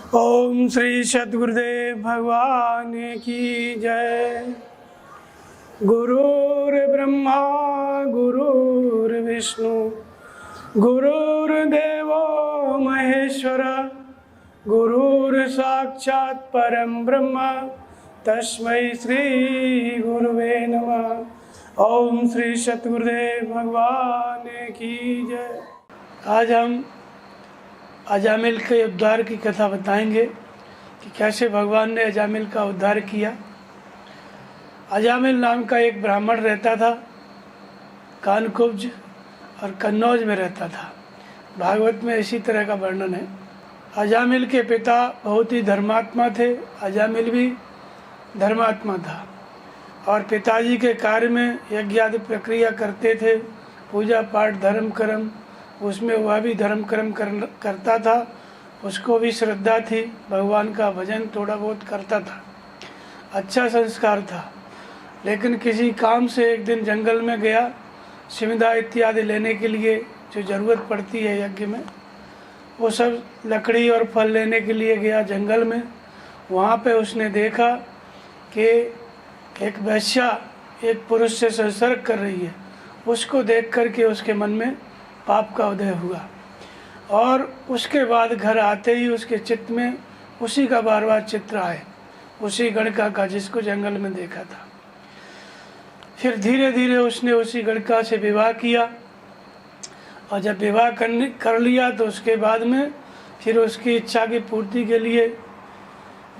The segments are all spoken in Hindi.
ओम श्री सद्गुरुदेव भगवान की जय। गुरुर्ब्रह्मा गुरुर्विष्णु गुरुर्देवो महेश्वर गुरुर्साक्षात् परम ब्रह्म तस्मै श्री गुरुवे नमः। ओम श्री सद्गुरुदेव भगवान की जय। आज हम अजामिल के उद्धार की कथा बताएंगे कि कैसे भगवान ने अजामिल का उद्धार किया। अजामिल नाम का एक ब्राह्मण रहता था, कानकुब्ज और कन्नौज में रहता था। भागवत में इसी तरह का वर्णन है। अजामिल के पिता बहुत ही धर्मात्मा थे, अजामिल भी धर्मात्मा था और पिताजी के कार्य में यज्ञ आदि प्रक्रिया करते थे, पूजा पाठ धर्म कर्म, उसमें वह भी धर्म कर्म करता था। उसको भी श्रद्धा थी, भगवान का भजन थोड़ा बहुत करता था, अच्छा संस्कार था। लेकिन किसी काम से एक दिन जंगल में गया, सिमिदा इत्यादि लेने के लिए जो ज़रूरत पड़ती है यज्ञ में, वो सब लकड़ी और फल लेने के लिए गया जंगल में। वहाँ पे उसने देखा कि एक वैश्या एक पुरुष से संसर्ग कर रही है। उसको देख कर के उसके मन में पाप का उदय हुआ और उसके बाद घर आते ही उसके चित्त में उसी का बार बार चित्र आए, उसी गणका का जिसको जंगल में देखा था। फिर धीरे धीरे उसने उसी गणका से विवाह किया और जब विवाह कर लिया तो उसके बाद में फिर उसकी इच्छा की पूर्ति के लिए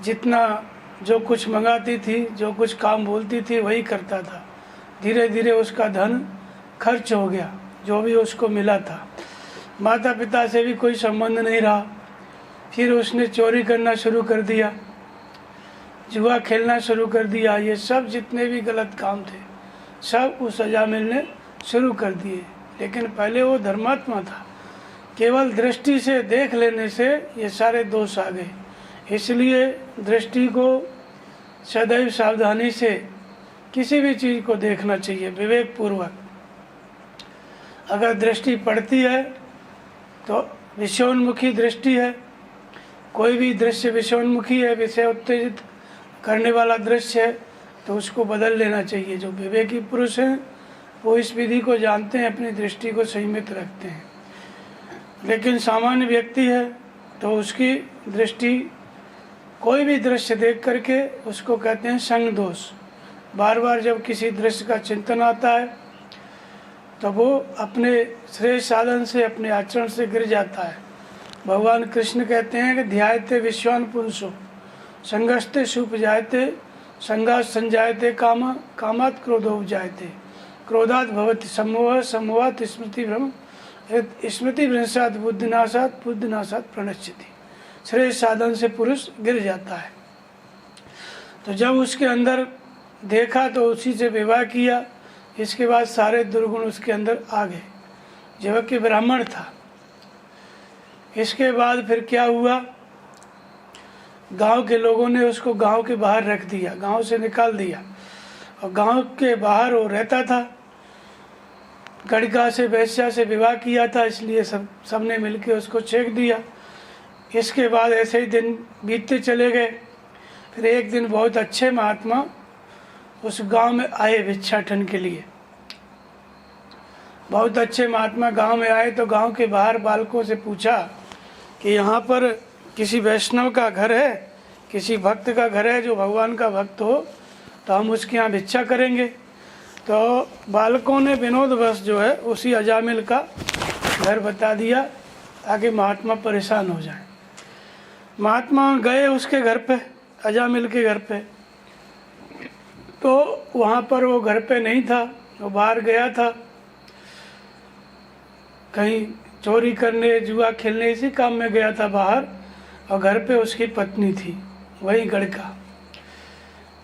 जितना जो कुछ मंगाती थी, जो कुछ काम बोलती थी, वही करता था। धीरे धीरे उसका धन खर्च हो गया, जो भी उसको मिला था। माता पिता से भी कोई संबंध नहीं रहा। फिर उसने चोरी करना शुरू कर दिया, जुआ खेलना शुरू कर दिया। ये सब जितने भी गलत काम थे सब उस अजामिल ने शुरू कर दिए। लेकिन पहले वो धर्मात्मा था, केवल दृष्टि से देख लेने से ये सारे दोष आ गए। इसलिए दृष्टि को सदैव सावधानी से किसी भी चीज़ को देखना चाहिए, विवेक पूर्वक। अगर दृष्टि पड़ती है तो विषयोन्मुखी दृष्टि है, कोई भी दृश्य विषयोन्मुखी है, विषय उत्तेजित करने वाला दृश्य है, तो उसको बदल लेना चाहिए। जो विवेकी पुरुष हैं वो इस विधि को जानते हैं, अपनी दृष्टि को संयमित रखते हैं। लेकिन सामान्य व्यक्ति है तो उसकी दृष्टि कोई भी दृश्य देख करके उसको कहते हैं संग दोष। बार बार जब किसी दृश्य का चिंतन आता है तो वो अपने श्रेष्ठ साधन से, अपने आचरण से गिर जाता है। भगवान कृष्ण कहते हैं कि ध्यायते विश्वान पुरुषो संगस्ते सुपजायते संगात संजायते कामा कामात् क्रोधो उपजायते क्रोधात् भवति सम्मोह सम्मोहात् स्मृति भ्रम स्मृति भ्रंशात् बुद्धिनाशात् बुद्धिनाशात् प्रणश्यति। श्रेष्ठ साधन से पुरुष गिर जाता है। तो जब उसके अंदर देखा तो उसी से विवाह किया। इसके बाद सारे दुर्गुण उसके अंदर आ गए, जबकि ब्राह्मण था। इसके बाद फिर क्या हुआ, गांव के लोगों ने उसको गांव के बाहर रख दिया, गांव से निकाल दिया। और गांव के बाहर वो रहता था, गणका से वैश्या से विवाह किया था, इसलिए सबने मिलके उसको छेक दिया। इसके बाद ऐसे ही दिन बीतते चले गए। फिर एक दिन बहुत अच्छे महात्मा उस गांव में आए भिक्षाटन के लिए। बहुत अच्छे महात्मा गांव में आए तो गांव के बाहर बालकों से पूछा कि यहाँ पर किसी वैष्णव का घर है, किसी भक्त का घर है जो भगवान का भक्त हो, तो हम उसके यहाँ भिक्षा करेंगे। तो बालकों ने विनोदवश जो है उसी अजामिल का घर बता दिया ताकि महात्मा परेशान हो जाए। महात्मा गए उसके घर पे, अजामिल के घर पे। तो वहाँ पर वो घर पे नहीं था, वो बाहर गया था कहीं चोरी करने, जुआ खेलने, इसी काम में गया था बाहर। और घर पे उसकी पत्नी थी, वही गणका।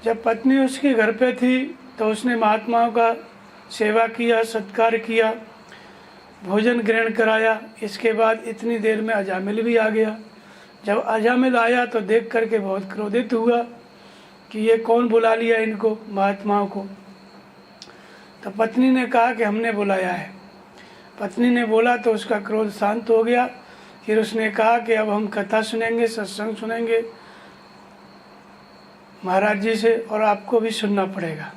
जब पत्नी उसके घर पे थी तो उसने महात्माओं का सेवा किया, सत्कार किया, भोजन ग्रहण कराया। इसके बाद इतनी देर में अजामिल भी आ गया। जब अजामिल आया तो देख करके बहुत क्रोधित हुआ कि ये कौन बुला लिया इनको, महात्माओं को। तो पत्नी ने कहा कि हमने बुलाया है। पत्नी ने बोला तो उसका क्रोध शांत हो गया। फिर उसने कहा कि अब हम कथा सुनेंगे, सत्संग सुनेंगे महाराज जी से, और आपको भी सुनना पड़ेगा।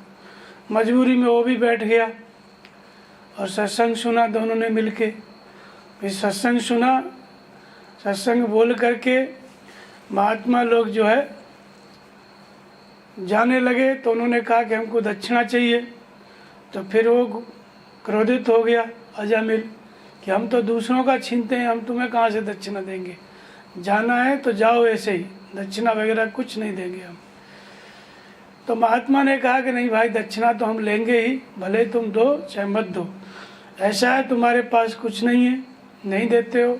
मजबूरी में वो भी बैठ गया और सत्संग सुना दोनों ने मिलके। फिर सत्संग सुना, सत्संग बोल करके महात्मा लोग जो है जाने लगे, तो उन्होंने कहा कि हमको दक्षिणा चाहिए। तो फिर वो क्रोधित हो गया अजामिल कि हम तो दूसरों का छीनते हैं, हम तुम्हें कहाँ से दक्षिणा देंगे, जाना है तो जाओ ऐसे ही, दक्षिणा वगैरह कुछ नहीं देंगे हम। तो महात्मा ने कहा कि नहीं भाई, दक्षिणा तो हम लेंगे ही, भले तुम दो चाहे मत दो, ऐसा है तुम्हारे पास कुछ नहीं है, नहीं देते हो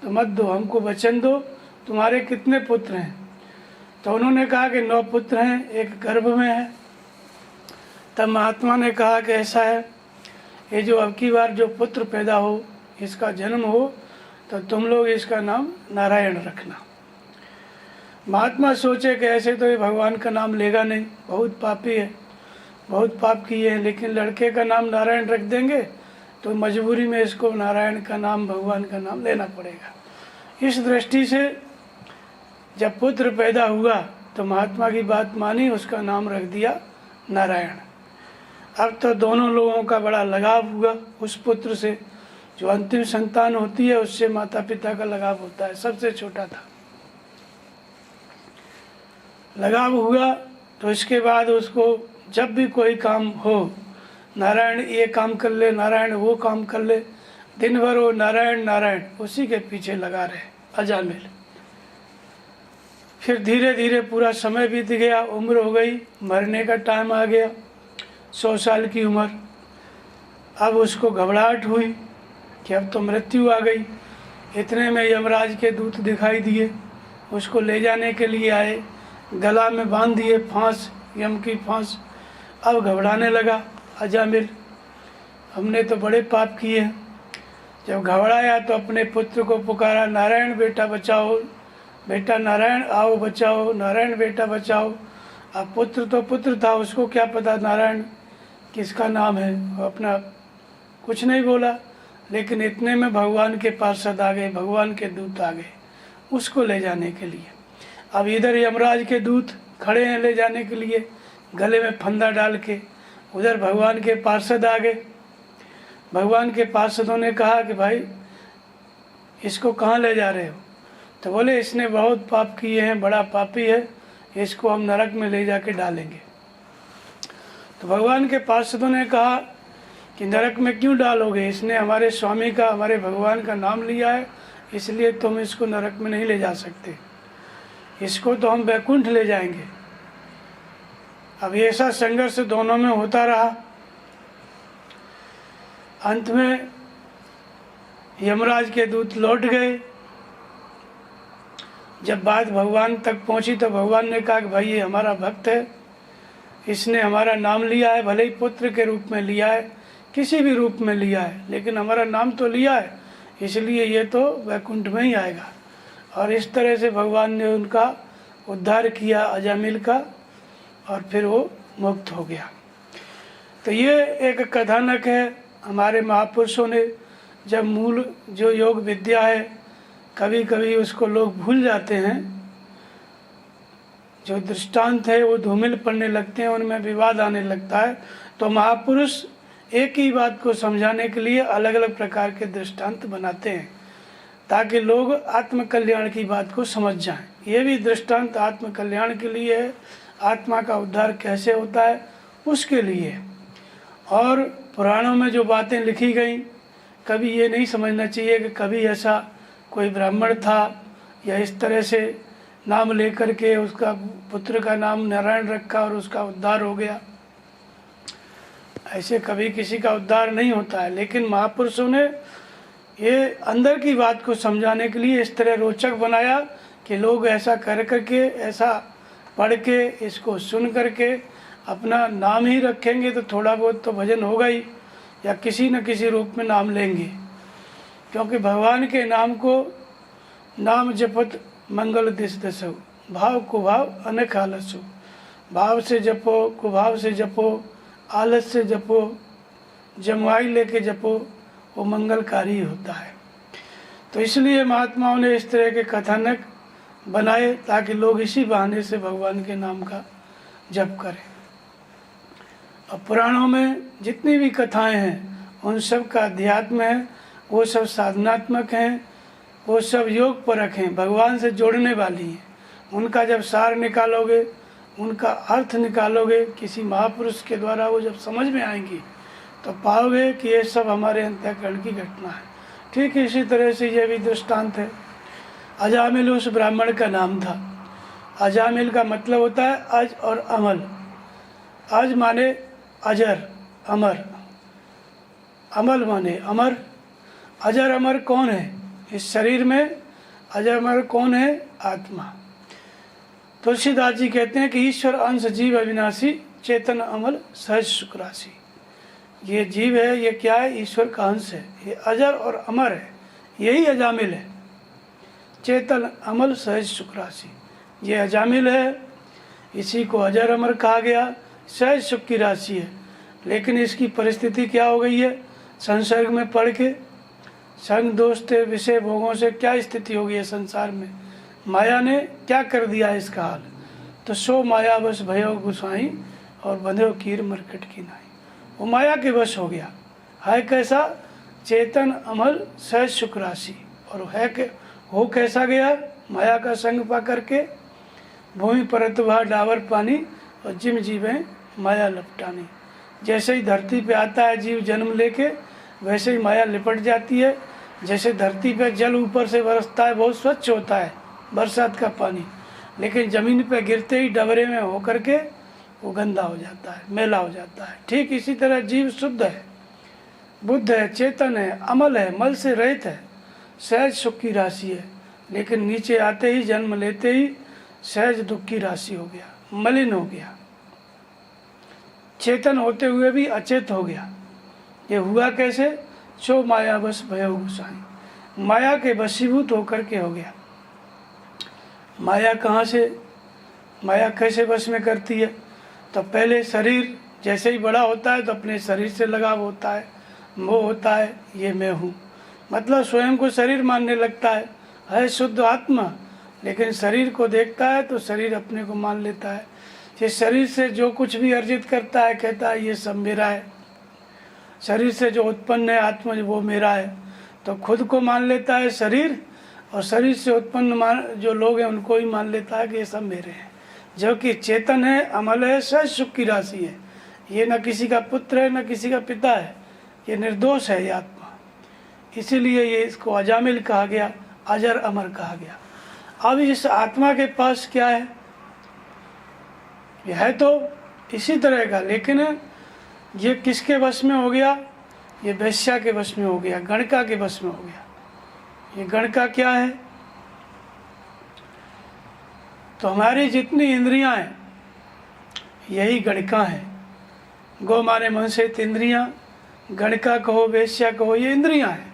तो मत दो, हमको वचन दो, तुम्हारे कितने पुत्र हैं। तो उन्होंने कहा कि 9 पुत्र हैं, एक गर्भ में है। तब महात्मा ने कहा कि ऐसा है, ये जो अब की बार जो पुत्र पैदा हो, इसका जन्म हो, तो तुम लोग इसका नाम नारायण रखना। महात्मा सोचे कि ऐसे तो ये भगवान का नाम लेगा नहीं, बहुत पापी है, बहुत पाप किए हैं, लेकिन लड़के का नाम नारायण रख देंगे तो मजबूरी में इसको नारायण का नाम, भगवान का नाम लेना पड़ेगा। इस दृष्टि से जब पुत्र पैदा हुआ तो महात्मा की बात मानी, उसका नाम रख दिया नारायण। अब तो दोनों लोगों का बड़ा लगाव हुआ उस पुत्र से। जो अंतिम संतान होती है उससे माता पिता का लगाव होता है, सबसे छोटा था, लगाव हुआ। तो इसके बाद उसको जब भी कोई काम हो, नारायण ये काम कर ले, नारायण वो काम कर ले, दिन भर वो नारायण नारायण उसी के पीछे लगा रहे अजामिल। फिर धीरे धीरे पूरा समय बीत गया, उम्र हो गई, मरने का टाइम आ गया, 100 साल की उम्र। अब उसको घबराहट हुई कि अब तो मृत्यु आ गई। इतने में यमराज के दूत दिखाई दिए, उसको ले जाने के लिए आए, गला में बांध दिए फांस, यम की फांस। अब घबराने लगा अजामिल, हमने तो बड़े पाप किए। जब घबराया तो अपने पुत्र को पुकारा, नारायण बेटा बचाओ, बेटा नारायण आओ बचाओ, नारायण बेटा बचाओ। अब पुत्र तो पुत्र था, उसको क्या पता नारायण किसका नाम है, वो अपना कुछ नहीं बोला। लेकिन इतने में भगवान के पार्षद आ गए, भगवान के दूत आ गए उसको ले जाने के लिए। अब इधर यमराज के दूत खड़े हैं ले जाने के लिए, गले में फंदा डाल के, उधर भगवान के पार्षद आ गए। भगवान के पार्षदों ने कहा कि भाई इसको कहाँ ले जा रहे हो? तो बोले इसने बहुत पाप किए हैं, बड़ा पापी है, इसको हम नरक में ले जाके डालेंगे। तो भगवान के पार्षदों ने कहा कि नरक में क्यों डालोगे, इसने हमारे स्वामी का, हमारे भगवान का नाम लिया है, इसलिए तुम इसको नरक में नहीं ले जा सकते, इसको तो हम वैकुंठ ले जाएंगे। अब ऐसा संघर्ष दोनों में होता रहा। अंत में यमराज के दूत लौट गए। जब बात भगवान तक पहुंची तो भगवान ने कहा कि भाई ये हमारा भक्त है, इसने हमारा नाम लिया है, भले ही पुत्र के रूप में लिया है, किसी भी रूप में लिया है, लेकिन हमारा नाम तो लिया है, इसलिए ये तो वैकुंठ में ही आएगा। और इस तरह से भगवान ने उनका उद्धार किया अजामिल का, और फिर वो मुक्त हो गया। तो ये एक कथानक है। हमारे महापुरुषों ने जब मूल जो योग विद्या है, कभी कभी उसको लोग भूल जाते हैं, जो दृष्टांत है वो धूमिल पड़ने लगते हैं, उनमें विवाद आने लगता है। तो महापुरुष एक ही बात को समझाने के लिए अलग अलग प्रकार के दृष्टांत बनाते हैं, ताकि लोग आत्मकल्याण की बात को समझ जाएं। ये भी दृष्टांत आत्मकल्याण के लिए है, आत्मा का उद्धार कैसे होता है उसके लिए। और पुराणों में जो बातें लिखी गई, कभी ये नहीं समझना चाहिए कि कभी ऐसा कोई ब्राह्मण था या इस तरह से नाम लेकर के उसका पुत्र का नाम नारायण रखा और उसका उद्धार हो गया। ऐसे कभी किसी का उद्धार नहीं होता है। लेकिन महापुरुषों ने ये अंदर की बात को समझाने के लिए इस तरह रोचक बनाया कि लोग ऐसा कर करके, ऐसा पढ़ के, इसको सुन करके अपना नाम ही रखेंगे तो थोड़ा बहुत तो भजन होगा ही, या किसी न किसी रूप में नाम लेंगे। क्योंकि भगवान के नाम को नाम जपत मंगल दिस दसो, भाव कुभाव अनेक आलसो। भाव से जपो, कुभाव से जपो, आलस से जपो, जमवाई लेके जपो, वो मंगलकारी होता है। तो इसलिए महात्माओं ने इस तरह के कथानक बनाए ताकि लोग इसी बहाने से भगवान के नाम का जप करें। और पुराणों में जितनी भी कथाएं हैं उन सब का अध्यात्म है, वो सब साधनात्मक हैं, वो सब योग परक हैं, भगवान से जोड़ने वाली हैं। उनका जब सार निकालोगे, उनका अर्थ निकालोगे किसी महापुरुष के द्वारा, वो जब समझ में आएंगी तो पाओगे कि ये सब हमारे अंतःकरण की घटना है। ठीक इसी तरह से यह भी दृष्टांत है। अजामिल उस ब्राह्मण का नाम था। अजामिल का मतलब होता है अज और अमल। अज माने अजर, अमर, अमल माने अमर। अजर अमर कौन है इस शरीर में? अजर अमर कौन है? आत्मा। तुलसीदास जी कहते हैं कि ईश्वर अंश जीव अविनाशी, चेतन अमल सहज सुखराशि। ये जीव है, ये क्या है? ईश्वर का अंश है, ये अजर और अमर है, यही अजामिल है। चेतन अमल सहज सुखराशि, ये अजामिल है, इसी को अजर अमर कहा गया। सहज सुख की राशि है, लेकिन इसकी परिस्थिति क्या हो गई है? संसर्ग में पड़ के संग दोस्त विषय भोगों से क्या स्थिति हो गई है संसार में? माया ने क्या कर दिया इसका हाल? तो सो माया बस भयो गुसाई और बंधो कीर मरकट की नाई। वो माया के वश हो गया है। कैसा? चेतन अमल सहज सुख राशि। और है के हो कैसा गया? माया का संग पा करके भूमि परत वह डावर पानी और जिम जीवें माया लपटानी। जैसे ही धरती पे आता है जीव जन्म लेके, वैसे ही माया लिपट जाती है। जैसे धरती पे जल ऊपर से बरसता है, बहुत स्वच्छ होता है बरसात का पानी, लेकिन ज़मीन पे गिरते ही डबरे में होकर के वो गंदा हो जाता है, मैला हो जाता है। ठीक इसी तरह जीव शुद्ध है, बुद्ध है, चेतन है, अमल है, मल से रहित है, सहज सुख की राशि है, लेकिन नीचे आते ही जन्म लेते ही सहज दुख की राशि हो गया, मलिन हो गया। चेतन होते हुए भी अचेत हो गया। ये हुआ कैसे? सो माया बस भयो गुसाई, माया के वशीभूत होकर के हो गया। माया कहाँ से, माया कैसे वश में करती है? तो पहले शरीर जैसे ही बड़ा होता है तो अपने शरीर से लगाव होता है, मोह होता है, ये मैं हूँ, मतलब स्वयं को शरीर मानने लगता है शुद्ध आत्मा, लेकिन शरीर को देखता है तो शरीर अपने को मान लेता है। ये शरीर से जो कुछ भी अर्जित करता है कहता है ये सब मेरा है। शरीर से जो उत्पन्न है आत्मा वो मेरा है, तो खुद को मान लेता है शरीर, और शरीर से उत्पन्न जो लोग हैं उनको ही मान लेता है कि ये सब मेरे हैं। जो कि चेतन है, अमल है, सहज सुख की राशि है। ये न किसी का पुत्र है न किसी का पिता है, ये निर्दोष है ये आत्मा। इसीलिए ये इसको अजामिल कहा गया, अजर अमर कहा गया। अब इस आत्मा के पास क्या है? यह है तो इसी तरह का, लेकिन ये किसके वश में हो गया? ये वैश्या के वश में हो गया, गणका के वश में हो गया। ये गणका क्या है? तो हमारी जितनी इंद्रियां हैं यही गणका है। गो माने मन से इंद्रियां, गणका कहो, वैश्या कहो, ये इंद्रियां हैं।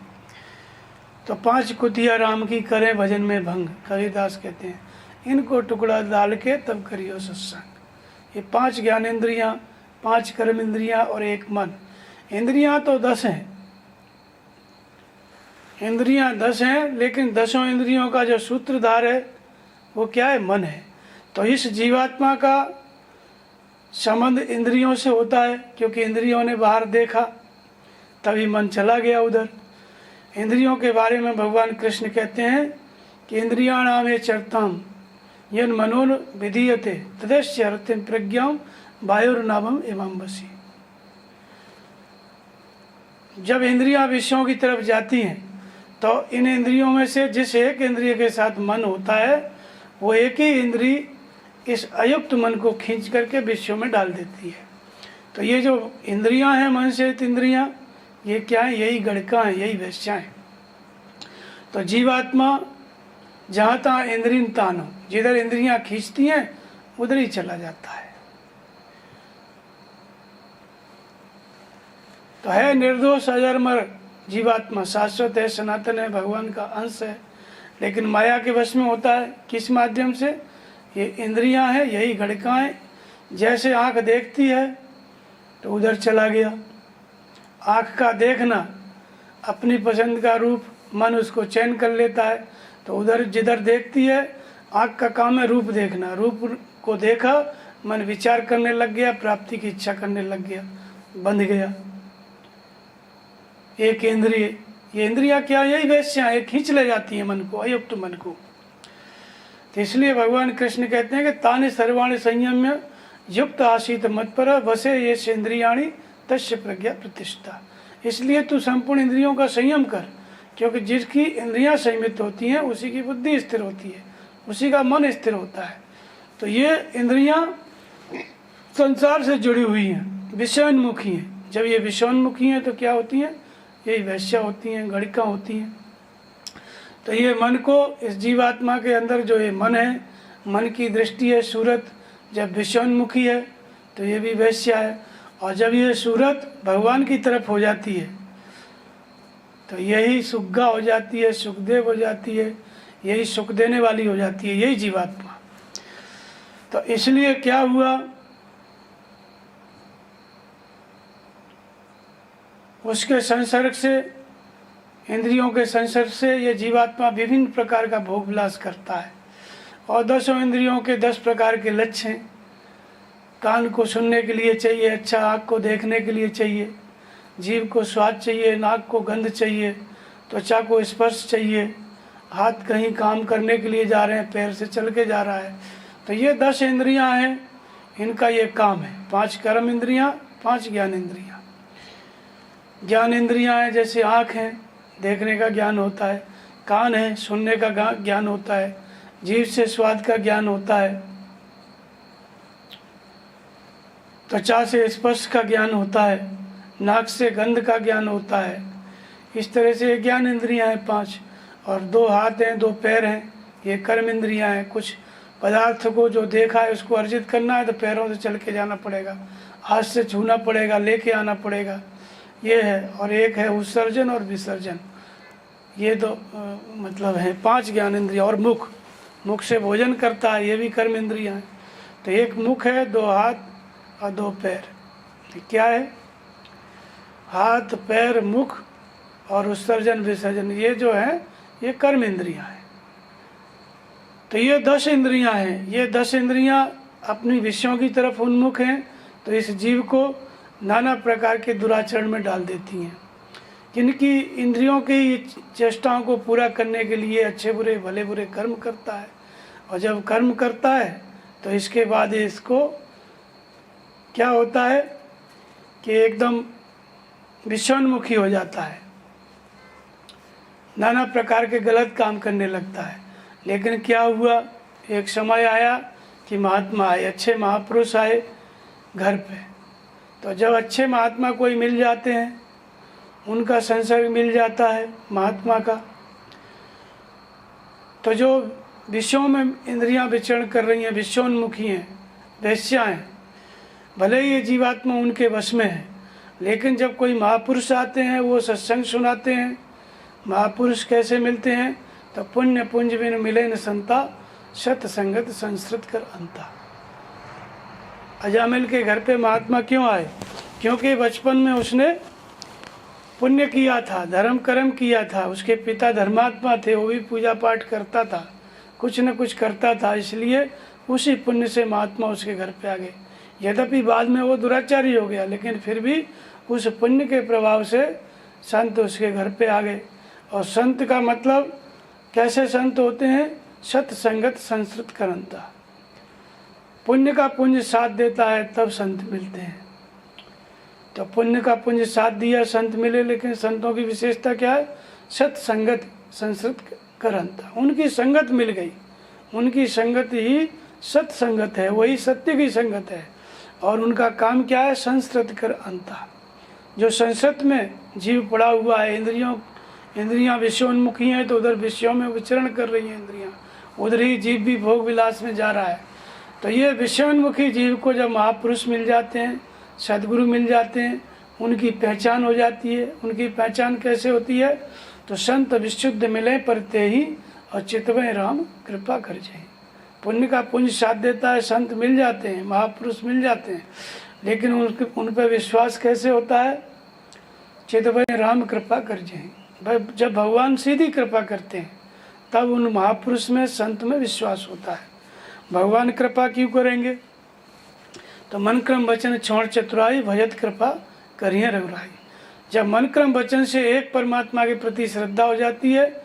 तो 5 कुतिया राम की करें भजन में भंग, कबीरदास कहते हैं, इनको टुकड़ा डाल के तब करियो सत्संग। ये 5 ज्ञानेंद्रियां, 5 कर्म इंद्रियां और 1 मन। इंद्रियां तो 10 हैं, इंद्रियां 10 हैं, लेकिन 10 इंद्रियों का जो सूत्रधार है वो क्या है? मन है। तो इस जीवात्मा का संबंध इंद्रियों से होता है, क्योंकि इंद्रियों ने बाहर देखा तभी मन चला गया उधर। इंद्रियों के बारे में भगवान कृष्ण कहते हैं कि इंद्रियाणाम ये चरताम यन मनोन विधीयते तदस्य रतिम प्रज्ञाम वायुर्नाभम एवं बसी। जब इंद्रियां विषयों की तरफ जाती हैं तो इन इंद्रियों में से जिस एक इंद्रिय के साथ मन होता है वो एक ही इंद्रिय इस अयुक्त मन को खींच करके विषयों में डाल देती है। तो ये जो इंद्रियां हैं, मन से इंद्रियां, ये क्या है? यही गणका है, यही वैश्या है। तो जीवात्मा जहाँ तहाँ इंद्रियन तानो, जिधर इंद्रियां खींचती हैं उधर ही चला जाता है। तो है निर्दोष अजरमर जीवात्मा, शाश्वत है, सनातन है, भगवान का अंश है, लेकिन माया के वश में होता है। किस माध्यम से? ये इंद्रियां हैं, यही गणकाएं। जैसे आँख देखती है तो उधर चला गया। आँख का देखना, अपनी पसंद का रूप मन उसको चयन कर लेता है। तो उधर जिधर देखती है, आँख का काम है रूप देखना, रूप को देखा, मन विचार करने लग गया, प्राप्ति की इच्छा करने लग गया, बंध गया। एक इंद्रिय, ये इंद्रियां क्या, यही वैश्या है, खींच ले जाती है मन को, अयुक्त मन को। तो इसलिए भगवान कृष्ण कहते हैं कि तानि सर्वाणि संयम्य युक्त आसीत मत्पर वसे ये इंद्रियाणि तस्य प्रज्ञा प्रतिष्ठा। इसलिए तू संपूर्ण इंद्रियों का संयम कर, क्योंकि जिसकी इंद्रियां संयमित होती हैं उसी की बुद्धि स्थिर होती है, उसी का मन स्थिर होता है। तो ये इंद्रियां संसार से जुड़ी हुई हैं, विषयोन्मुखी हैं। जब ये विषयोन्मुखी हैं तो क्या होती हैं, यही वैश्या होती हैं, गणिका होती हैं। तो ये मन को, इस जीवात्मा के अंदर जो ये मन है, मन की दृष्टि है, सूरत जब विषयोन्मुखी है तो ये भी वैश्या है। और जब ये सूरत भगवान की तरफ हो जाती है तो यही सुग्गा हो जाती है, सुखदेव हो जाती है, यही सुख देने वाली हो जाती है, यही जीवात्मा। तो इसलिए क्या हुआ, उसके संसर्ग से, इंद्रियों के संसर्ग से ये जीवात्मा विभिन्न प्रकार का भोग विलास करता है। और 10 इंद्रियों के 10 प्रकार के लक्ष्य हैं। कान को सुनने के लिए चाहिए अच्छा, आँख को देखने के लिए चाहिए, जीभ को स्वाद चाहिए, नाक को गंध चाहिए, त्वचा को स्पर्श चाहिए, हाथ कहीं काम करने के लिए जा रहे हैं, पैर से चल के जा रहा है। तो ये 10 इंद्रियां हैं, इनका ये काम है। 5 कर्म इंद्रियां, 5 ज्ञान इंद्रियां। ज्ञान इंद्रियां हैं जैसे आँख है, देखने का ज्ञान होता है, कान है, सुनने का ज्ञान होता है, जीभ से स्वाद का ज्ञान होता है, त्वचा से स्पर्श का ज्ञान होता है, नाक से गंध का ज्ञान होता है। इस तरह से ज्ञान इंद्रियां हैं 5। और 2 हाथ हैं, 2 पैर हैं, ये कर्म इंद्रियां हैं। कुछ पदार्थ को जो देखा है उसको अर्जित करना है तो पैरों से चल के जाना पड़ेगा, हाथ से छूना पड़ेगा, लेके आना पड़ेगा, ये है। और एक है उत्सर्जन और विसर्जन, ये 2 मतलब है 5 ज्ञान इंद्रियां। और मुख, मुख से भोजन करता है, ये भी कर्म इंद्रियां हैं। तो एक मुख है, 2 हाथ और 2 पैर। तो क्या है, हाथ, पैर, मुख और उत्सर्जन विसर्जन, ये जो है ये कर्म इंद्रियां हैं। तो ये 10 इंद्रियां हैं। ये 10 इंद्रियां अपनी विषयों की तरफ उन्मुख हैं, तो इस जीव को नाना प्रकार के दुराचरण में डाल देती हैं। किनकी इंद्रियों की चेष्टाओं को पूरा करने के लिए अच्छे बुरे भले बुरे कर्म करता है। और जब कर्म करता है तो इसके बाद इसको क्या होता है कि एकदम विषयोन्मुखी हो जाता है, नाना प्रकार के गलत काम करने लगता है। लेकिन क्या हुआ, एक समय आया कि महात्मा आए, अच्छे महापुरुष आए घर पे। तो जब अच्छे महात्मा कोई मिल जाते हैं, उनका संसर्ग मिल जाता है महात्मा का, तो जो विषयों में इंद्रियां विचरण कर रही हैं, विषयोन्मुखी हैं, वैश्या हैं, भले ही ये जीवात्मा उनके वश में है, लेकिन जब कोई महापुरुष आते हैं, वो सत्संग सुनाते हैं। महापुरुष कैसे मिलते हैं, तो पुण्य पुंज बिन मिले न संता, सत संगत संस्कृत कर अंता। अजामिल के घर पे महात्मा क्यों आए, क्योंकि बचपन में उसने पुण्य किया था, धर्म कर्म किया था। उसके पिता धर्मात्मा थे, वो भी पूजा पाठ करता था, कुछ न कुछ करता था, इसलिए उसी पुण्य से महात्मा उसके घर पे आ गए। यद्यपि बाद में वो दुराचारी हो गया, लेकिन फिर भी उस पुण्य के प्रभाव से संत उसके घर पे आ गए। और संत का मतलब कैसे संत होते हैं, सत्संगत संस्कृत करंता। पुण्य का पुंज साथ देता है तब संत मिलते हैं। तो पुण्य का पुंज साथ दिया, संत मिले। लेकिन संतों की विशेषता क्या है, सत्संगत संस्कृत करंता, उनकी संगत मिल गई, उनकी संगत ही सत्संगत है, वही सत्य की संगत है। और उनका काम क्या है, संस्कृत कर अंता। जो संस्कृत में जीव पड़ा हुआ है, इंद्रियां विषयोन्मुखी हैं, तो उधर विषयों में विचरण कर रही हैं इंद्रियां, उधर ही जीव भी भोग विलास में जा रहा है। तो ये विषयोन्मुखी जीव को जब महापुरुष मिल जाते हैं, सदगुरु मिल जाते हैं, उनकी पहचान हो जाती है। उनकी पहचान कैसे होती है, तो संत विशुद्ध मिले परते ही, और चितवै राम कृपा कर जाए। पुण्य का पुंज साथ देता है, संत मिल जाते हैं, महापुरुष मिल जाते हैं, लेकिन उन पर विश्वास कैसे होता है, चितवै राम कृपा कर जाए। जब भगवान सीधी कृपा करते हैं तब उन महापुरुष में, संत में विश्वास होता है। भगवान कृपा क्यों करेंगे? तो मन क्रम वचन छोड़ चतुराई, भजत कृपा करिए रघुराई। जब मन क्रम वचन से एक परमात्मा के प्रति श्रद्धा हो जाती है,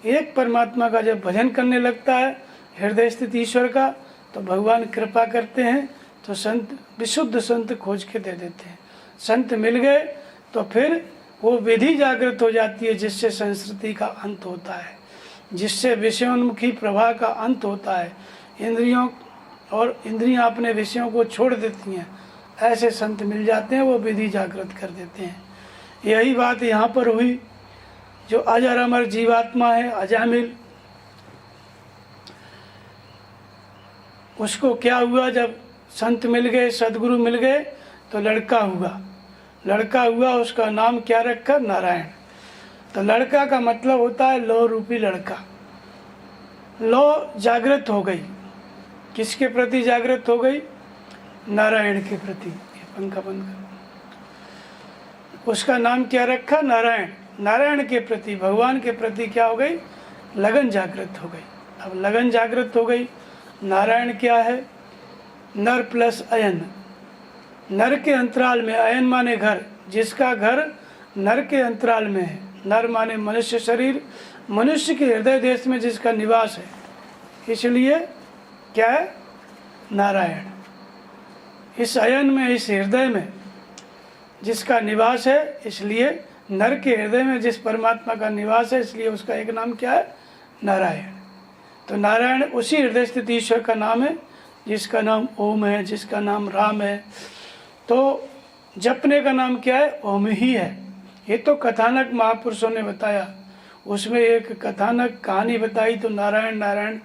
एक परमात्मा का जब भजन करने लगता है हृदय स्थित ईश्वर का, तो भगवान कृपा करते हैं। तो संत, विशुद्ध संत खोज के दे देते हैं। संत मिल गए तो फिर वो विधि जागृत हो जाती है, जिससे संस्कृति का अंत होता है, जिससे विषयोन्मुखी प्रवाह का अंत होता है। इंद्रियां अपने विषयों को छोड़ देती हैं। ऐसे संत मिल जाते हैं, वो विधि जागृत कर देते हैं। यही बात यहाँ पर हुई। जो अजर अमर जीवात्मा है अजामिल, उसको क्या हुआ? जब संत मिल गए, सदगुरु मिल गए, तो लड़का हुआ। उसका नाम क्या रखा? नारायण। तो लड़का का मतलब होता है लौ रूपी लड़का। लौ जागृत हो गई। किसके प्रति जागृत हो गई? नारायण के प्रति। ये पंखा बंद कर। उसका नाम क्या रखा? नारायण। नारायण के प्रति, भगवान के प्रति क्या हो गई? लगन जागृत हो गई। अब लगन जागृत हो गई। नारायण क्या है? नर प्लस अयन। नर के अंतराल में, अयन माने घर, जिसका घर नर के अंतराल में है। नर माने मनुष्य शरीर, मनुष्य के हृदय देश में जिसका निवास है, इसलिए क्या है? नारायण। इस अयन में, इस हृदय में जिसका निवास है, इसलिए नर के हृदय में जिस परमात्मा का निवास है, इसलिए उसका एक नाम क्या है? नारायण। तो नारायण उसी हृदय स्थित ईश्वर का नाम है, जिसका नाम ओम है, जिसका नाम राम है। तो जपने का नाम क्या है? ओम ही है। ये तो कथानक महापुरुषों ने बताया। उसमें एक कथानक कहानी बताई, तो नारायण नारायण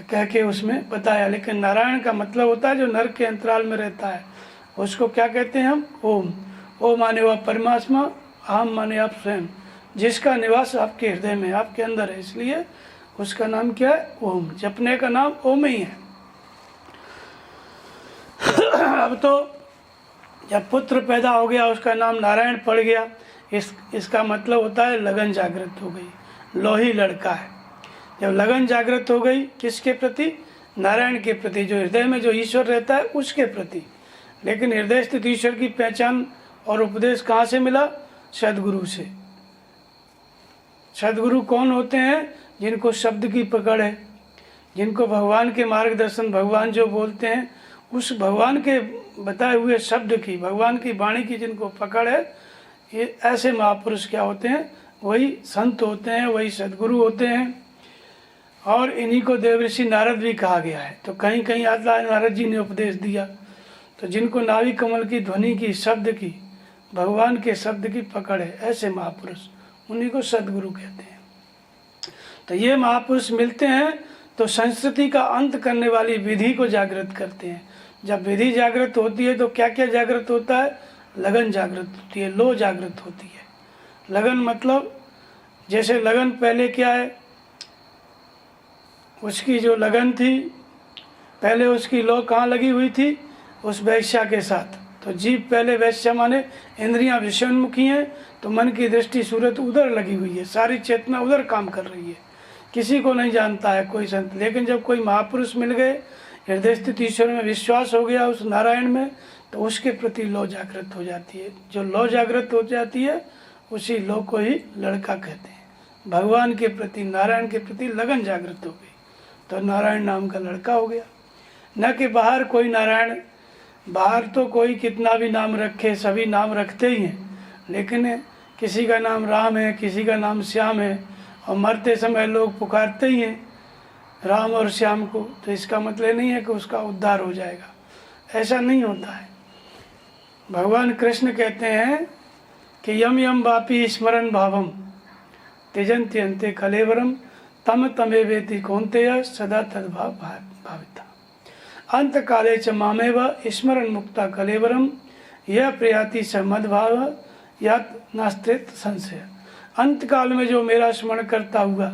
कह के उसमें बताया। लेकिन नारायण का मतलब होता है जो नर के अंतराल में रहता है, उसको क्या कहते हैं हम? ओम। ओम माने वह परमात्मा, आम माने आप स्वयं, जिसका निवास आपके हृदय में, आपके अंदर है, इसलिए उसका नाम क्या है? ओम। जपने का नाम ओम ही है। अब तो जब पुत्र पैदा हो गया, उसका नाम नारायण पड़ गया। इसका मतलब होता है लगन जागृत हो गई। लोही लड़का है। जब लगन जागृत हो गई, किसके प्रति? नारायण के प्रति, जो हृदय में जो ईश्वर रहता है उसके प्रति। लेकिन हृदय स्थित ईश्वर की पहचान और उपदेश कहाँ से मिला? सदगुरु से। सदगुरु कौन होते हैं? जिनको शब्द की पकड़ है, जिनको भगवान के मार्गदर्शन, भगवान जो बोलते हैं उस भगवान के बताए हुए शब्द की, भगवान की वाणी की जिनको पकड़ है, ये ऐसे महापुरुष क्या होते हैं? वही संत होते हैं, वही सदगुरु होते हैं। और इन्हीं को देवऋषि नारद भी कहा गया है। तो कहीं कहीं आता है नारद जी ने उपदेश दिया। तो जिनको नाभि कमल की ध्वनि की, शब्द की, भगवान के शब्द की पकड़ है, ऐसे महापुरुष, उन्हीं को सदगुरु कहते हैं। तो ये महापुरुष मिलते हैं तो संस्कृति का अंत करने वाली विधि को जागृत करते हैं। जब विधि जागृत होती है तो क्या क्या जागृत होता है? लगन जागृत होती है, लो जागृत होती है। लगन मतलब, जैसे लगन पहले क्या है? उसकी जो लगन थी पहले, उसकी लो कहाँ लगी हुई थी? उस वैश्या के साथ। तो जीव पहले, वैश्या माने इंद्रियां विषयोन्मुखी हैं, तो मन की दृष्टि सूरत उधर लगी हुई है, सारी चेतना उधर काम कर रही है। किसी को नहीं जानता है कोई संत। लेकिन जब कोई महापुरुष मिल गए, हृदय स्थित ईश्वर में विश्वास हो गया, उस नारायण में, तो उसके प्रति लो जागृत हो जाती है। जो लो जागृत हो जाती है, उसी लो को ही लड़का कहते हैं। भगवान के प्रति, नारायण के प्रति लगन जागृत हो गई, तो नारायण नाम का लड़का हो गया। न कि बाहर कोई नारायण, बाहर तो कोई कितना भी नाम रखे, सभी नाम रखते ही हैं, लेकिन किसी का नाम राम है, किसी का नाम श्याम है, और मरते समय लोग पुकारते ही हैं राम और श्याम को। तो इसका मतलब नहीं है कि उसका उद्धार हो जाएगा, ऐसा नहीं होता है। भगवान कृष्ण कहते हैं कि यम यम वापी स्मरण भावम त्यजन्ति अन्ते कलेवरम तम तमेवेति कौन्तेय सदा तद्भाव भाविता अंत काले च मामेव स्मरण मुक्ता कलेवरम यह प्रयाति स मद्भाव यत नास्त्रेत संशय। अंत काल में जो मेरा स्मरण करता हुआ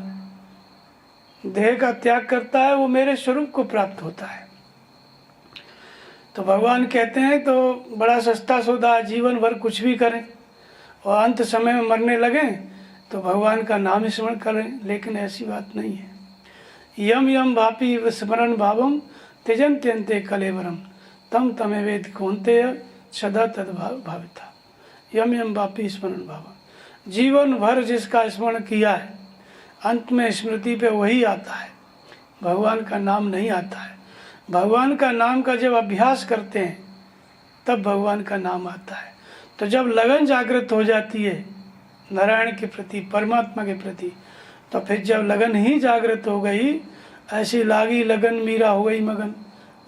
देह का त्याग करता है, वो मेरे स्वरूप को प्राप्त होता है। तो भगवान कहते हैं तो बड़ा सस्ता सौदा, जीवन भर कुछ भी करें और अंत समय में मरने लगें तो भगवान का नाम स्मरण करें, लेकिन ऐसी बात नहीं है। यम यम वापी स्मरण भावम त्यजन्त्यन्ते कलेवरम तम तमेवेद कौन्तेय सदा तद भाविता। यम यम वापी स्मरण भावम, जीवन भर जिसका स्मरण किया है अंत में स्मृति पे वही आता है, भगवान का नाम नहीं आता है। भगवान का नाम का जब अभ्यास करते हैं तब भगवान का नाम आता है। तो जब लगन जागृत हो जाती है नारायण के प्रति, परमात्मा के प्रति, तो फिर जब लगन ही जागृत हो गई, ऐसी लागी लगन मीरा हो गई मगन,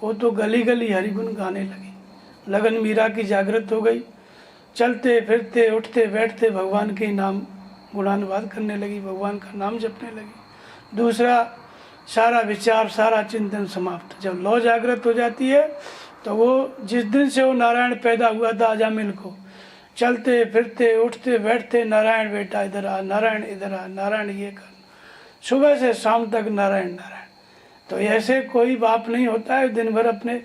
वो तो गली गली हरिगुण गाने लगी। लगन मीरा की जागृत हो गई, चलते फिरते उठते बैठते भगवान के नाम गुणानुवाद करने लगी, भगवान का नाम जपने लगी। दूसरा सारा विचार सारा चिंतन समाप्त। जब लौ जागृत हो जाती है तो वो जिस दिन से वो नारायण पैदा हुआ था अजामिल को, चलते फिरते उठते बैठते नारायण बेटा इधर आ, नारायण इधर आ, नारायण ये कर, सुबह से शाम तक नारायण नारायण। तो ऐसे कोई बाप नहीं होता है दिन भर अपने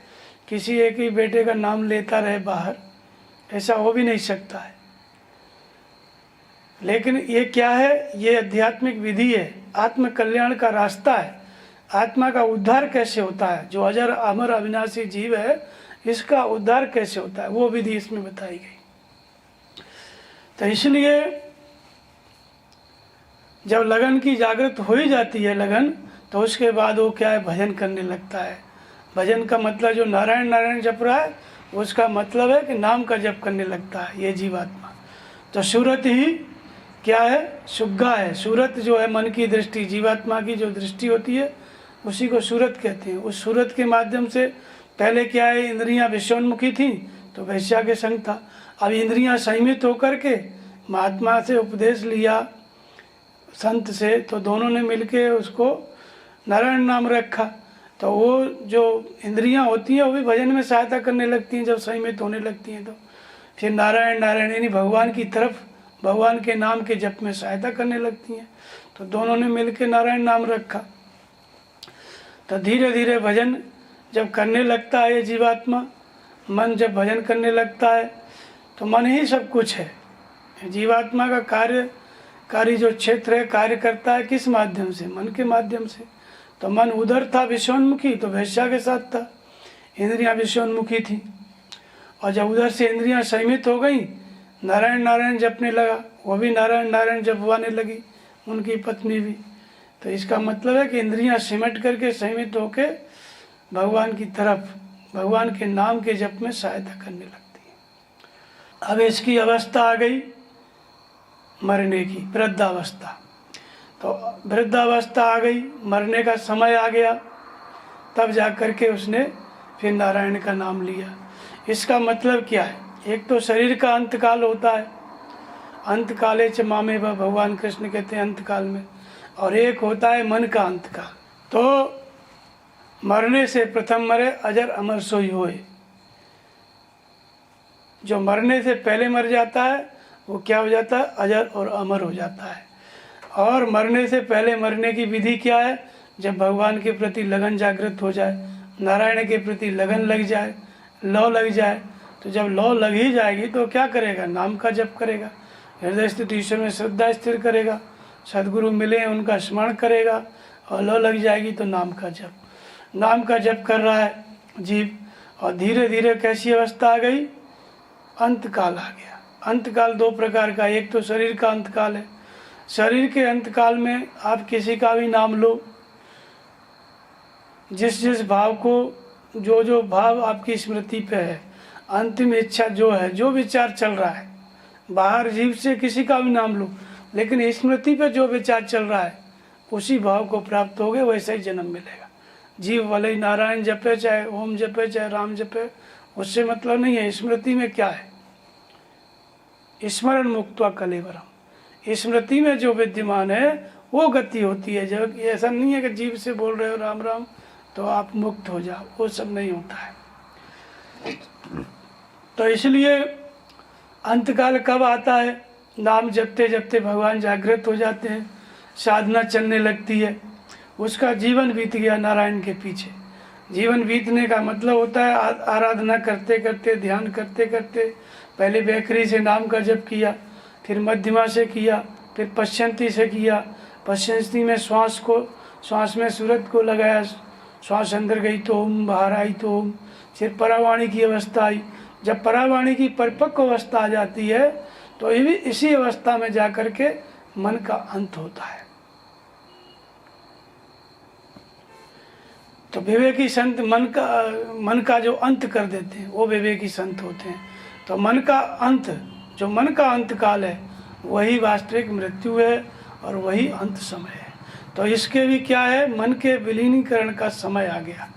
किसी एक ही बेटे का नाम लेता रहे बाहर, ऐसा हो भी नहीं सकता है। लेकिन ये क्या है, ये आध्यात्मिक विधि है, आत्म कल्याण का रास्ता है। आत्मा का उद्धार कैसे होता है, जो अजर अमर अविनाशी जीव है इसका उद्धार कैसे होता है, वो विधि इसमें बताई गई। तो इसलिए जब लगन की जागृत हो ही जाती है लगन, तो उसके बाद वो क्या है, भजन करने लगता है। भजन का मतलब जो नारायण नारायण जप रहा है उसका मतलब है कि नाम का जप करने लगता है ये जीवात्मा। तो सूरत ही क्या है, सुग्गा है। सूरत जो है मन की दृष्टि, जीवात्मा की जो दृष्टि होती है उसी को सूरत कहते हैं। उस सूरत के माध्यम से पहले क्या है, इंद्रियां विषयोन्मुखी थी तो वैश्या के संग था। अब इंद्रियां संयमित होकर के महात्मा से उपदेश लिया संत से, तो दोनों ने मिलके उसको नारायण नाम रखा। तो वो जो इंद्रियां होती हैं वो भी भजन में सहायता करने लगती हैं। जब संयमित होने लगती हैं तो फिर नारायण नारायण यानी भगवान की तरफ, भगवान के नाम के जप में सहायता करने लगती हैं। तो दोनों ने मिलके नारायण नाम रखा। तो धीरे धीरे भजन जब करने लगता है ये जीवात्मा, मन जब भजन करने लगता है तो मन ही सब कुछ है। जीवात्मा का कार्यकारी जो क्षेत्र है कार्य करता है किस माध्यम से, मन के माध्यम से। तो मन उधर था विषयोन्मुखी तो वैश्या के साथ था, इंद्रियां विषयोन्मुखी थी। और जब उधर से इंद्रियां संयमित हो गई, नारायण नारायण जपने लगा, वो भी नारायण नारायण जपवाने लगी, उनकी पत्नी भी। तो इसका मतलब है कि इंद्रियां सिमट करके संयमित होके भगवान की तरफ, भगवान के नाम के जप में सहायता करने लगती है। अब इसकी अवस्था आ गई मरने की, वृद्धावस्था। तो वृद्धावस्था आ गई, मरने का समय आ गया, तब जा कर के उसने फिर नारायण का नाम लिया। इसका मतलब क्या है, एक तो शरीर का अंतकाल होता है, अंतकाले च मामे व भगवान कृष्ण कहते हैं अंतकाल में, और एक होता है मन का अंतकाल। तो मरने से प्रथम मरे अजर अमर सोई होए। जो मरने से पहले मर जाता है वो क्या हो जाता है, अजर और अमर हो जाता है। और मरने से पहले मरने की विधि क्या है, जब भगवान के प्रति लगन जागृत हो जाए, नारायण के प्रति लगन लग जाए, लौ लग जाए। तो जब लौ लग ही जाएगी तो क्या करेगा, नाम का जप करेगा, हृदय स्थित ईश्वर में श्रद्धा स्थिर करेगा, सदगुरु मिले उनका स्मरण करेगा, और लौ लग जाएगी तो नाम का जप, नाम का जप कर रहा है जीव। और धीरे धीरे कैसी अवस्था आ गई, अंतकाल आ गया। अंतकाल दो प्रकार का, एक तो शरीर का अंतकाल है। शरीर के अंतकाल में आप किसी का भी नाम लो, जिस जिस भाव को, जो जो भाव आपकी स्मृति पे है, अंतिम इच्छा जो है, जो विचार चल रहा है, बाहर जीव से किसी का भी नाम लो, लेकिन स्मृति पे जो विचार चल रहा है उसी भाव को प्राप्त होगे, वैसे ही जन्म मिलेगा। जीव भले ही नारायण जपे, चाहे ओम जपे, चाहे राम जपे, उससे मतलब नहीं है। स्मृति में क्या है, स्मरण मुक्त्वा कलेवरम, स्मृति में जो विद्यमान है वो गति होती है। जब ऐसा नहीं है कि जीव से बोल रहे हो राम राम तो आप मुक्त हो जाओ, वो सब नहीं होता है। तो इसलिए अंतकाल कब आता है, नाम जपते जपते भगवान जागृत हो जाते हैं, साधना चलने लगती है, उसका जीवन बीत गया नारायण के पीछे। जीवन बीतने का मतलब होता है आराधना करते करते, ध्यान करते करते, पहले बेकरी से नाम का जप किया, फिर मध्यमा से किया, फिर पश्यंती से किया, पश्यंती में श्वास में सूरत को लगाया, श्वास अंदर गई तो ओम, बाहर आई तो ओम। फिर परावाणी की अवस्था आई, जब परावाणी की परिपक्व अवस्था आ जाती है तो ये भी इसी अवस्था में जाकर के मन का अंत होता है। तो विवेकी संत मन का जो अंत कर देते हैं वो विवेकी संत होते हैं। तो मन का अंत, जो मन का अंत काल है वही वास्तविक मृत्यु है और वही अंत समय है। तो इसके भी क्या है, मन के विलीनीकरण का समय आ गया।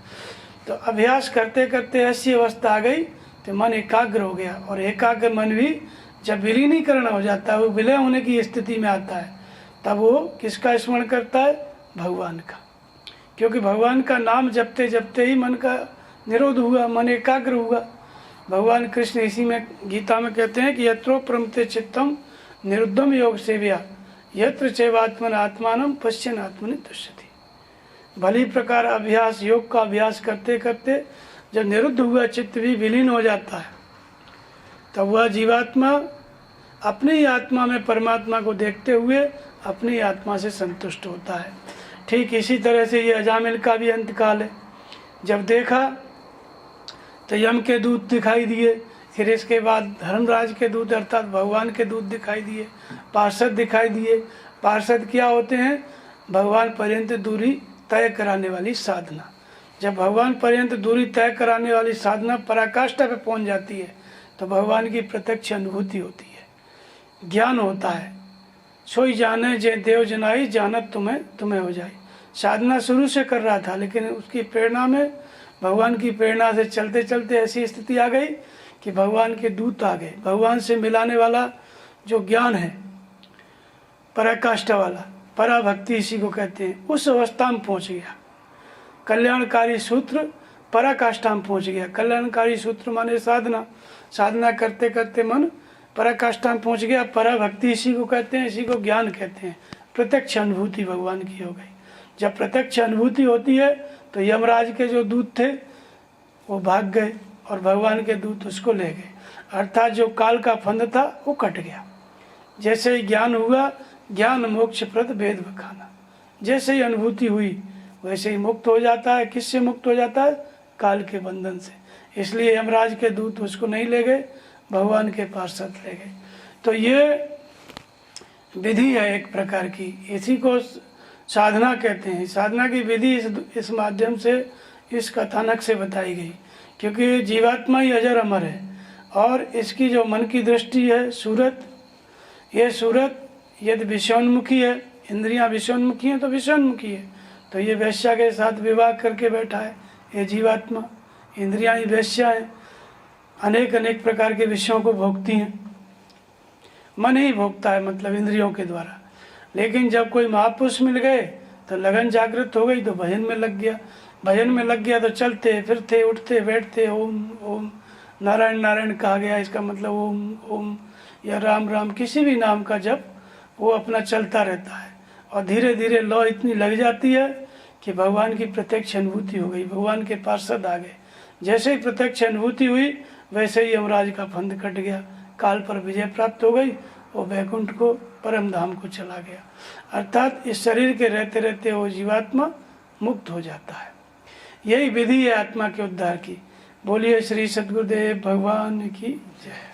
तो अभ्यास करते करते ऐसी अवस्था आ गई तो मन एकाग्र हो गया, और एकाग्र मन भी जब विलीनीकरण हो जाता है, वो विलय होने की स्थिति में आता है, तब वो किसका स्मरण करता है, भगवान का। क्योंकि भगवान का नाम जपते जपते ही मन का निरोध हुआ, मन एकाग्र हुआ। भगवान कृष्ण इसी में गीता में कहते हैं कि यत्रो प्रमते चित्तम निरुद्धम योग सेव्या यत्र चैवात्मन आत्मानम पश्यन् आत्मनि तुष्यति। भली प्रकार अभ्यास, योग का अभ्यास करते करते जब निरुद्ध हुआ चित्त भी विलीन हो जाता है, तब वह जीवात्मा अपनी ही आत्मा में परमात्मा को देखते हुए अपनी आत्मा से संतुष्ट होता है। ठीक इसी तरह से ये अजामिल का भी अंतकाल है। जब देखा तो यम के दूत दिखाई दिए, फिर इसके बाद धर्मराज के दूत अर्थात भगवान के दूत दिखाई दिए, पार्षद दिखाई दिए। पार्षद क्या होते हैं, भगवान पर्यंत दूरी तय कराने वाली साधना। जब भगवान पर्यंत दूरी तय कराने वाली साधना पराकाष्ठा पे पहुंच जाती है तो भगवान की प्रत्यक्ष अनुभूति होती है, ज्ञान होता है। सोई जाने जे देव जनाई, जानत तुम्हें हो जाए। साधना शुरू से कर रहा था, लेकिन उसकी प्रेरणा में, भगवान की प्रेरणा से चलते चलते ऐसी स्थिति आ गई कि भगवान के दूत आ गए। भगवान से मिलाने वाला जो ज्ञान है, पराकाष्ठा वाला, पराभक्ति इसी को कहते हैं, उस अवस्था में पहुंच गया। कल्याणकारी सूत्र पराकाष्ठा में पहुंच गया। कल्याणकारी सूत्र माने साधना, साधना करते करते मन पराकाष्ठा में पहुंच गया। पराभक्ति इसी को कहते हैं, इसी को ज्ञान कहते हैं। प्रत्यक्ष अनुभूति भगवान की हो गई। जब प्रत्यक्ष अनुभूति होती है तो यमराज के जो दूत थे वो भाग गए और भगवान के दूत उसको ले गए, अर्थात जो काल का फंद था वो कट गया। जैसे ही ज्ञान हुआ, ज्ञान मोक्ष प्रद वेद बखाना, जैसे ही अनुभूति हुई वैसे ही मुक्त हो जाता है। किससे मुक्त हो जाता है, काल के बंधन से। इसलिए यमराज के दूत उसको नहीं ले गए, भगवान के पार्षद ले गए। तो ये विधि है एक प्रकार की, इसी को साधना कहते हैं। साधना की विधि इस माध्यम से, इस कथानक से बताई गई, क्योंकि जीवात्मा ही अजर अमर है और इसकी जो मन की दृष्टि है सूरत, ये सूरत यदि विषयोन्मुखी है, इंद्रियां विषयोन्मुखी हैं तो विषयोन्मुखी है। तो ये वैश्या के साथ विवाह करके बैठा है ये जीवात्मा, इंद्रियां ही वैश्या है, अनेक अनेक प्रकार के विषयों को भोगती हैं। मन ही भोगता है, मतलब इंद्रियों के द्वारा। लेकिन जब कोई महापुरुष मिल गए तो लगन जागृत हो गई, तो भजन में लग गया। भजन में लग गया तो चलते फिरते उठते बैठते ओम ओम, नारायण नारायण कहा गया, इसका मतलब ओम ओम या राम राम, किसी भी नाम का जप वो अपना चलता रहता है। और धीरे धीरे लौ इतनी लग जाती है कि भगवान की प्रत्यक्ष अनुभूति हो गई, भगवान के पार्षद आ गए। जैसे ही प्रत्यक्ष अनुभूति हुई वैसे ही यमराज का फंद कट गया, काल पर विजय प्राप्त हो गई, वो वैकुंठ को, परम धाम को चला गया। अर्थात इस शरीर के रहते रहते वो जीवात्मा मुक्त हो जाता है। यही विधि है आत्मा के उद्धार की। बोलिए श्री सद्गुरुदेव भगवान की जय।